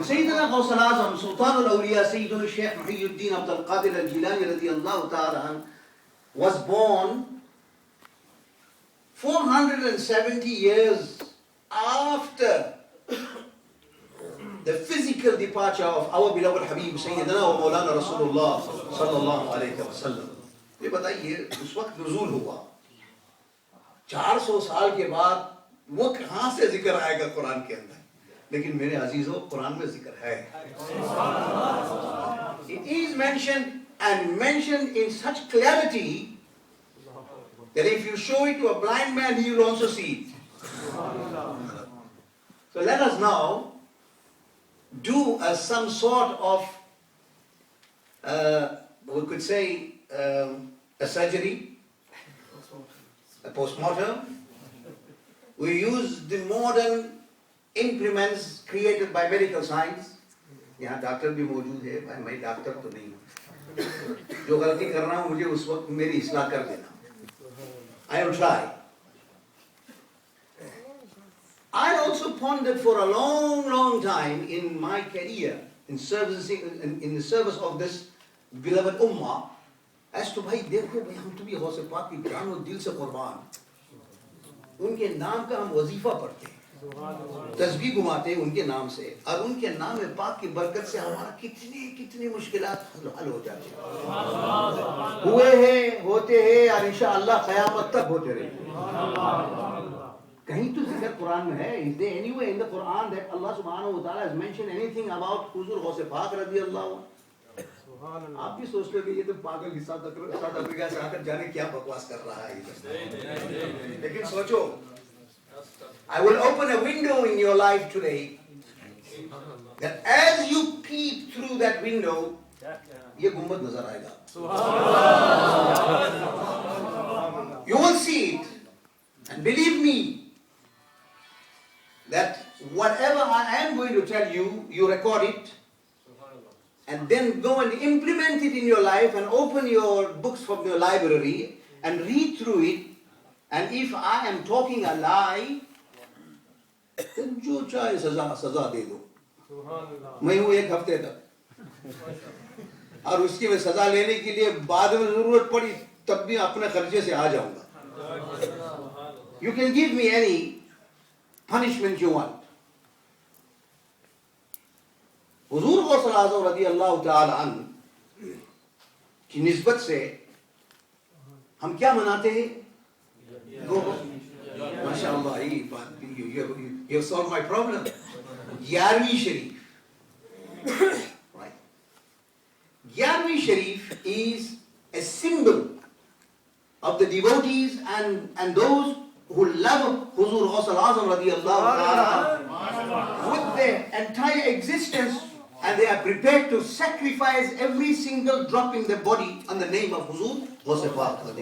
Sayyidina Ghaus al-Azam, Sultan al-Awliya, Sayyidina Shaykh Muhyiddin Abdul Qadir al-Jilani radiyallahu ta'ala was born 470 years after the physical departure of our beloved Habib Sayyidina wa Maulana Rasulullah sallallahu alayhi wa sallam. ये बताइए उस वक्त नुज़ूल हुआ 400 साल के बाद वो कहाँ से जिक्र आएगा कुरान के अंदर, लेकिन मेरे अजीजों कुरान में जिक्र है. It is mentioned and mentioned in such clarity that if you show it to a blind man, he will also see it. So let us now do some sort of, we could say, a surgery, a postmortem. We use the modern implements created by medical science. यहाँ doctor भी मौजूद है, भाई मैं doctor तो नहीं हूँ, जो गलती कर रहा हूँ मुझे उस वक्त मेरी इस्लाह कर देना. I will try. I also pondered for a long time in my career in the service of this beloved ummah as to भाई देखो भाई हम तो भी गौस पाक की जान और दिल से कुर्बान, उनके नाम का हम वजीफा पढ़ते हैं, तस्बीह घुमाते हैं उनके नाम से, और उनके नाम पाक की बरकत से हमारा कितनी मुश्किलात हल हो जाती हैं, हुए हैं, होते हैं और इंशाअल्लाह क़यामत तक होते रहेंगे. कहीं तो जिक्र कुरान में है, is there anywhere in the Quran that Allah subhanahu wa ta'ala has mentioned anything about हुजूर गौस पाक रज़ियल्लाहु अन्हु? आप भी सोच लोगे ये तो पागल साउथ अफ्रीका से आकर जाने क्या बकवास कर रहा है ये, लेकिन सोचो, I will open a window in your life today that as you peep through that window, ये गुम्बद नजर आएगा. You will see it, and believe me that whatever I am going to tell you, you record it and then go and implement it in your life and open your books from your library and read through it, and if I am talking a lie, then जो चाहे सजा दे दो. मैं हूँ 1 हफ्ते तक, और उसकी मैं सजा लेने के लिए बाद में जरूरत पड़ी तब भी अपने खर्चे से आ जाऊंगा. You can give me any punishment you want. हुजूर गौस आज़म रज़ियल्लाहु ताला अन्हु की निस्बत से हम क्या मनाते हैं? माशाअल्लाह, ये बात you have solved my problem. 11वीं शरीफ, right? 11वीं शरीफ is a symbol of the devotees and those who love Huzur Ghaus al-Azam radiyallahu ta'ala with their entire existence, and they are prepared to sacrifice every single drop in their body on the name of Huzur Ghaus al-Azam.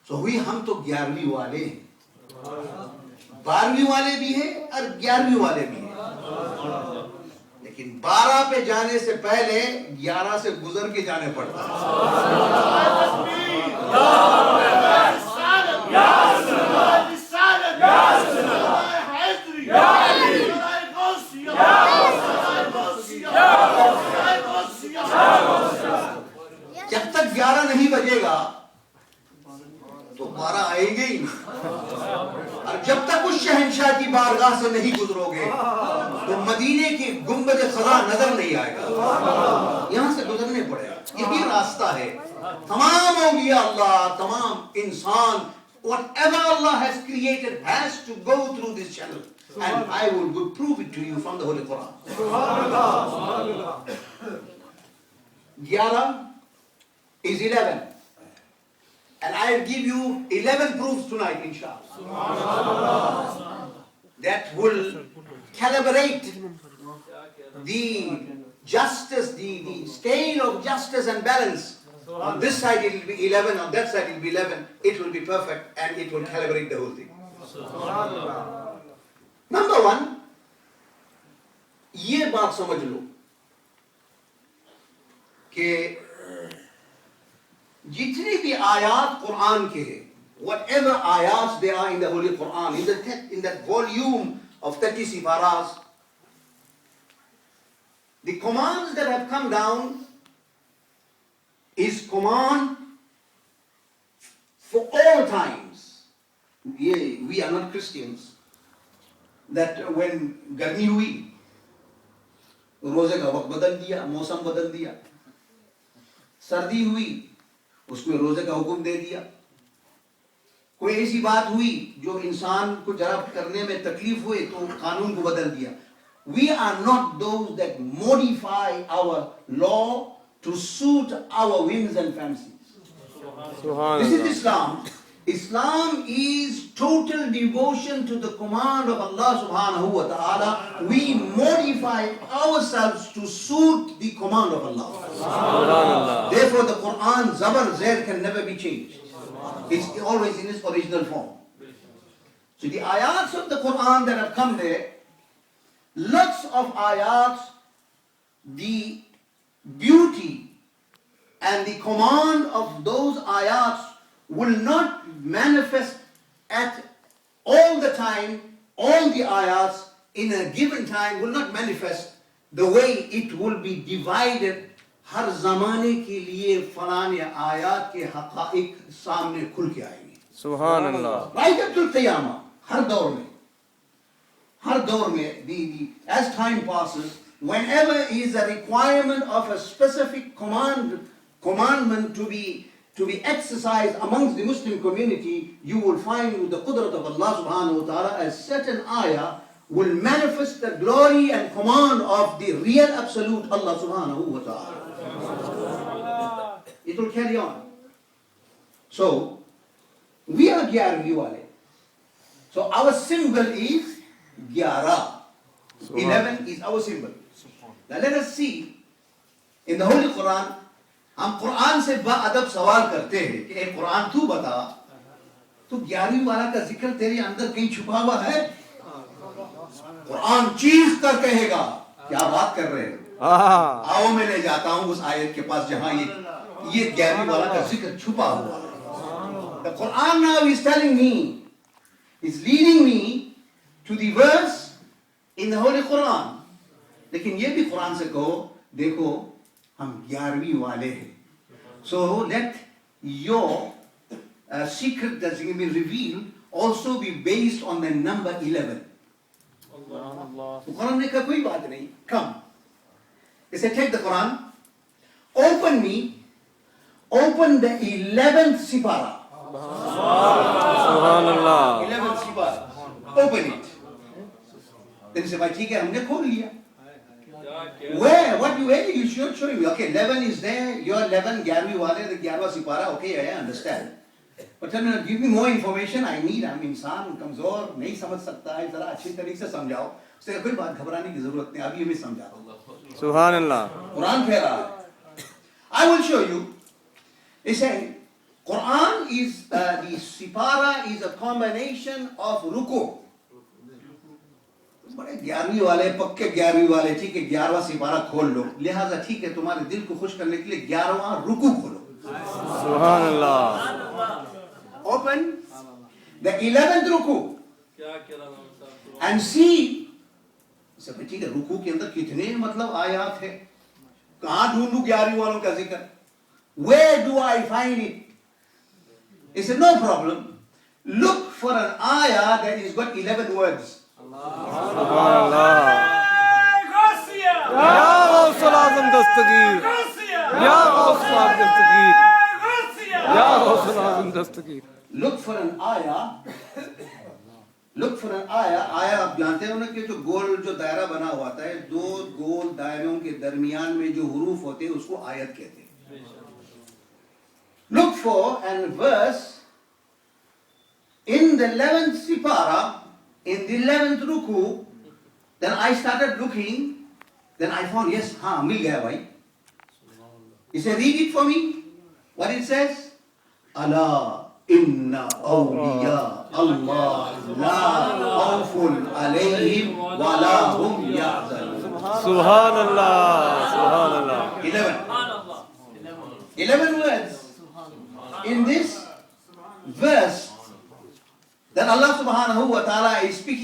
So हम तो 11वीं वाले हैं, 12वीं वाले भी हैं और 11वीं वाले भी हैं, लेकिन 12 पे जाने से पहले 11 से गुजर के जाने पड़ता है. जब तक 11 नहीं बजेगा तो 12 आएंगे ही नहीं, और जब तक उस शहंशाह की बारगाह से नहीं गुजरोगे तो मदीने की गुंबद खज़ा नजर नहीं आएगा, यहाँ से गुजरने पड़ेगा. यही रास्ता है. तमाम औलिया अल्लाह, तमाम इंसान, whatever Allah has created has to go through this channel, and I will prove it to you from the Holy Quran. 11 is 11. And I will give you 11 proofs tonight, inshallah, that will calibrate the justice, the scale of justice and balance. On this side it will be 11, on that side it will be 11. It will be perfect and it will calibrate the whole thing. Number 1, ये बात समझ लो कि जितनी भी आयात कुरान के हैं, whatever ayats there are in the Holy Quran, in that volume of 30 sifaras, the commands that have come down is command for all times. We are not Christians. That when गर्मी हुई रोजे का वक्त बदल दिया, मौसम बदल दिया, सर्दी हुई उसमें रोजे का हुक्म दे दिया, कोई ऐसी बात हुई जो इंसान को जरा करने में तकलीफ हुई तो कानून को बदल दिया. We are not those that modify our law to suit our whims and fancies. This is Islam. Islam is total devotion to the command of Allah subhanahu wa ta'ala. We modify ourselves to suit the command of Allah. Therefore the Quran, Zabar, Zair can never be changed. It's always in its original form. So the ayats of the Quran that have come there, lots of ayats, the beauty and the command of those ayats will not manifest at all the time. All the ayats in a given time will not manifest the way it will be divided. हर ज़माने के लिए फलाने आयात के हक़ाइक़ सामने खुल के आएंगे. सुभान अल्लाह. Right up to क़यामा, हर दौर में, as time passes, whenever is a requirement of a specific commandment to be exercised amongst the Muslim community, you will find with the qudrat of Allah subhanahu wa ta'ala a certain ayah will manifest the glory and command of the real absolute Allah subhanahu wa ta'ala. It will carry on. So, we are 11 wale. So our symbol is 11. 11 is our symbol. Now let us see, in the Holy Quran, हम कुरान से बाअदब सवाल करते हैं कि ए कुरान तू बता, तो 11वीं वाला का जिक्र तेरे अंदर कहीं छुपा हुआ है? कुरान चीख कर कहेगा, क्या बात कर रहे हैं? आओ मैं ले जाता हूँ उस आयत के पास जहाँ ये 11वीं वाला का जिक्र छुपा हुआ है. The Quran now is telling me, is leading me to the verse in the Holy Quran. लेकिन ये भी कुरान से कहो, देखो हम 11वीं वाले हैं. So let your secret that's going to be revealed also be based on the number 11. तो कुरान ने कहा कोई बात नहीं. Come. He said, take the Quran, open the 11th sipara. Subhanallah. 11th sipara. Open it. Then he said, ठीक है, हमने खोल लिया. Where? Where you should show me? Okay, 11 is there. You're 11, 11वीं वाले, the 11वां Sipara. Okay, I understand. But tell me, give me more information. I'm इंसान कमजोर नहीं समझ सकता है. जरा अच्छी तरीके से समझाओ. उसने कोई बात घबराने की जरूरत नहीं. अभी हमें समझा दो. सुभान अल्लाह. कुरान कह रहा है. I will show you. He said, Quran is the sipara is a combination of ruku. बड़े 11वीं वाले, पक्के 11वीं वाले, ठीक है 11वां सिपारा खोल लो. लिहाजा ठीक है तुम्हारे दिल को खुश करने के लिए 11वां रुकू खोलो. सुभान अल्लाह. Open the 11th रुकू and see. सब ठीक है, रुकू के अंदर कितने मतलब आयात है, कहाँ ढूंढूं 11वीं वालों का जिक्र? Where do I find it? He said, no problem. Look for an ayah that is got 11 words. Subhanallah. Ya Ghawsul Azam Dastagir. Ya Ghawsul Azam Dastagir. Ya Ghawsul Azam Dastagir. Look for an ayah. Look for an ayah. Ayah आप जानते हो ना कि जो गोल जो दायरा बना हुआ था है, दो गोल दायरों के दरमियान में जो हुरूफ होते हैं उसको आयत कहते हैं. Look for and verse in the 11th sipara, in the 11th ruku. Then I started looking. Then I found, yes, mil gaya bhai. He said, read it for me. What it says? Allah inna awliya Allah la khawfun alayhim wa la hum yahzanun. Subhanallah. Subhanallah. 11 words. In this verse that Allah subhanahu wa ta'ala is speaking